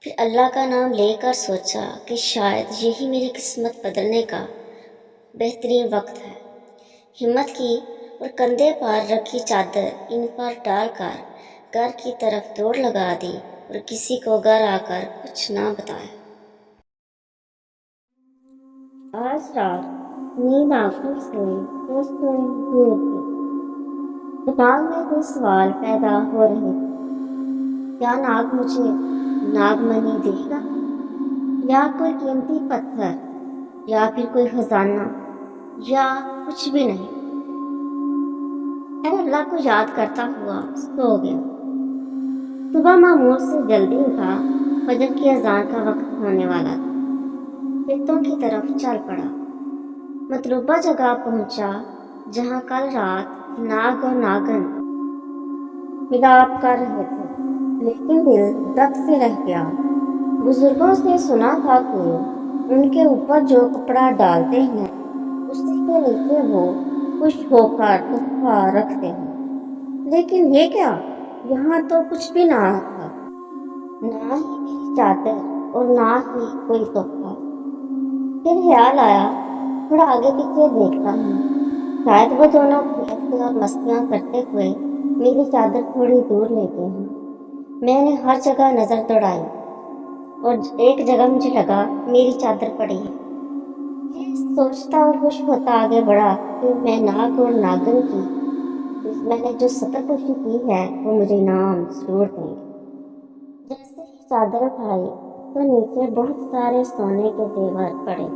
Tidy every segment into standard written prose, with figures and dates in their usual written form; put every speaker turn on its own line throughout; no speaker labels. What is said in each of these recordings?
پھر اللہ کا نام لے کر سوچا کہ شاید یہی میری قسمت بدلنے کا بہترین وقت ہے۔ ہمت کی اور کندھے پر رکھی چادر ان پر ڈال کر گھر کی طرف دوڑ لگا دی اور کسی کو گھر آ کر کچھ نہ بتایا۔ آج رات نیند آنکھوں سے سوچتے ہوئے تھی، دماغ میں کوئی سوال پیدا ہو رہے تھے۔ کیا ناگ مجھے ناگ منی دے گا، یا کوئی قیمتی پتھر، یا پھر کوئی خزانہ، یا کچھ بھی نہیں؟ میں اللہ کو یاد کرتا ہوا سو گیا۔ صبح معمول سے جلدی اٹھا، فجر کی اذان کا وقت ہونے والا تھا۔ کھیتوں کی طرف چل پڑا، مطلوبہ جگہ پہنچا جہاں کل رات ناگ اور ناگن ملاپ کر رہے تھے، لیکن دل دک سے رہ گیا۔ بزرگوں سے سنا تھا کہ ان کے اوپر جو کپڑا ڈالتے ہیں اسی کے نیچے وہ خوش ہو کر تحفہ رکھتے ہیں، لیکن یہ کیا؟ یہاں تو کچھ بھی نہ تھا، نہ ہی میری چادر اور نہ ہی کوئی تحفہ۔ پھر خیال آیا، تھوڑا آگے پیچھے دیکھتا ہوں، شاید وہ دونوں کھیلتے اور مستیاں کرتے ہوئے میری چادر تھوڑی دور لے گئے ہیں۔ میں نے ہر جگہ نظر دوڑائی اور ایک جگہ مجھے لگا میری چادر پڑی ہے۔ یہ سوچتا اور خوش ہوتا آگے بڑھا کہ میں ناگ اور ناگن کی میں نے جو سطر پوشی کی ہے وہ مجھے انعام ضرور دیں گے۔ جیسے ہی چادر اٹھائی تو نیچے بہت سارے سونے کے زیور پڑے۔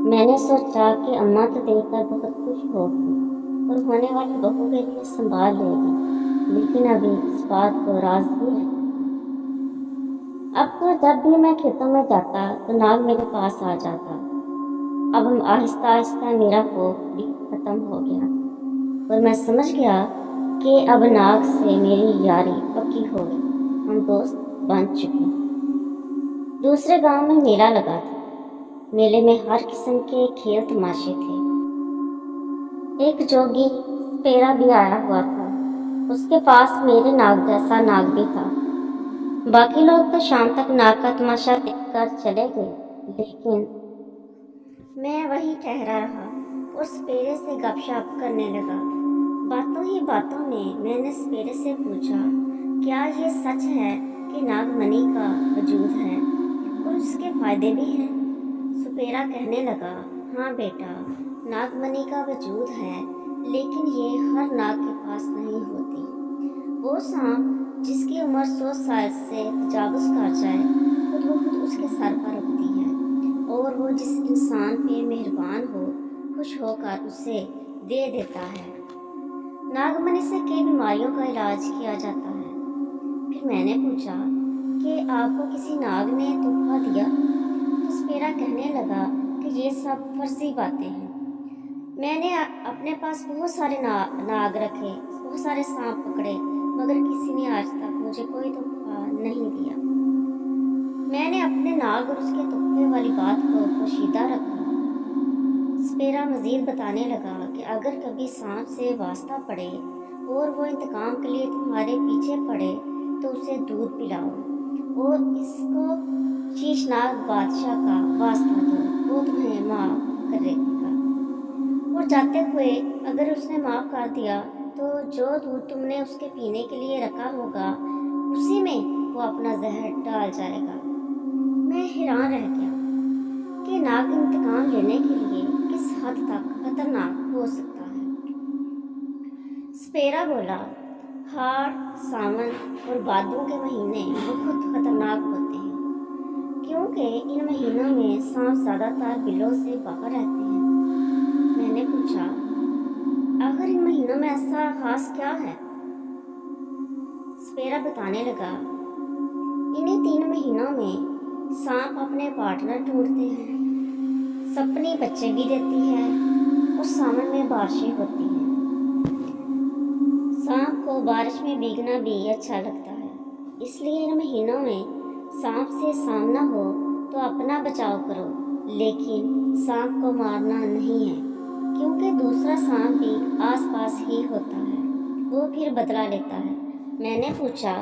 میں نے سوچا کہ اماں تو دیکھ کر بہت خوش ہوگی اور ہونے والی بہو کے لیے سنبھال لے گی، لیکن ابھی اس بات کو راز ہی رہے۔ اب تو جب بھی میں کھیتوں میں جاتا تو ناگ میرے پاس آ جاتا۔ اب آہستہ آہستہ میرا خوف بھی ختم ہو گیا اور میں سمجھ گیا کہ اب ناگ سے میری یاری پکی ہو گئی، ہم دوست بن چکے۔ دوسرے گاؤں میں میلہ لگا تھا۔ میلے میں ہر قسم کے کھیل تماشے تھے۔ ایک جوگی سپیرا بھی آیا ہوا تھا، اس کے پاس میرے ناگ جیسا ناگ بھی تھا۔ باقی لوگ تو شام تک ناگ کا تماشا دیکھ کر چلے گئے، لیکن میں وہیں ٹھہرا رہا اور سپیرے سے گپ شپ کرنے لگا۔ باتوں ہی باتوں میں نے سپیرے سے پوچھا، کیا یہ سچ ہے کہ ناگ منی کا وجود ہے اور اس کے فائدے بھی ہیں؟ سپیرا کہنے لگا، ہاں بیٹا، ناگ منی کا وجود ہے، لیکن یہ ہر ناگ کے پاس نہیں ہوتی۔ وہ سانپ جس کی عمر 100 سال سے تجاوز کر جائے خود بخود اس کے سر پر اگتی ہے، اور وہ جس انسان پہ مہربان ہو خوش ہو کر اسے دے دیتا ہے۔ ناگ منی سے کئی بیماریوں کا علاج کیا جاتا ہے۔ پھر میں نے پوچھا کہ آپ کو کسی ناگ نے تحفہ دیا؟ تو سپیرا کہنے لگا کہ یہ سب فرضی باتیں ہیں۔ میں نے اپنے پاس بہت سارے ناگ رکھے، بہت سارے سانپ پکڑے، مگر کسی نے آج تک مجھے کوئی تحفہ نہیں دیا۔ میں نے اپنے ناگ اور اس کے تحفے والی بات کو پوشیدہ رکھا۔ سپیرا مزید بتانے لگا کہ اگر کبھی سانپ سے واسطہ پڑے اور وہ انتقام کے لیے تمہارے پیچھے پڑے تو اسے دودھ پلاؤ اور اس کو شیشناگ بادشاہ کا واسطہ دو، وہ تمہیں معاف کرے گا، اور جاتے ہوئے اگر اس نے معاف کر دیا تو جو دودھ تم نے اس کے پینے کے لیے رکھا ہوگا اسی میں وہ اپنا زہر ڈال جائے گا۔ میں حیران رہ گیا کہ ناگ انتقام لینے کے لیے کس حد تک خطرناک ہو سکتا ہے۔ سپیرا بولا، ہاڑ، ساون اور بھادوں کے مہینے بہت خطرناک ہوتے ہیں، کیونکہ ان مہینوں میں سانپ زیادہ تر بلوں سے باہر رہتے ہیں۔ میں نے پوچھا، آخر ان مہینوں میں ایسا خاص کیا ہے؟ سپیرا بتانے لگا، انہی 3 مہینوں میں سانپ اپنے پارٹنر ڈھونڈتے ہیں، سپنی بچے بھی دیتی ہے اور ساون میں بارشیں ہوتی ہیں۔ سانپ کو بارش میں بھیگنا بھی اچھا لگتا ہے، اس لیے ان مہینوں میں سانپ سے سامنا ہو تو اپنا بچاؤ کرو، لیکن سانپ کو مارنا نہیں ہے، کیونکہ دوسرا سانپ بھی آس پاس ہی ہوتا ہے، وہ پھر بدلہ لیتا ہے۔ میں نے پوچھا،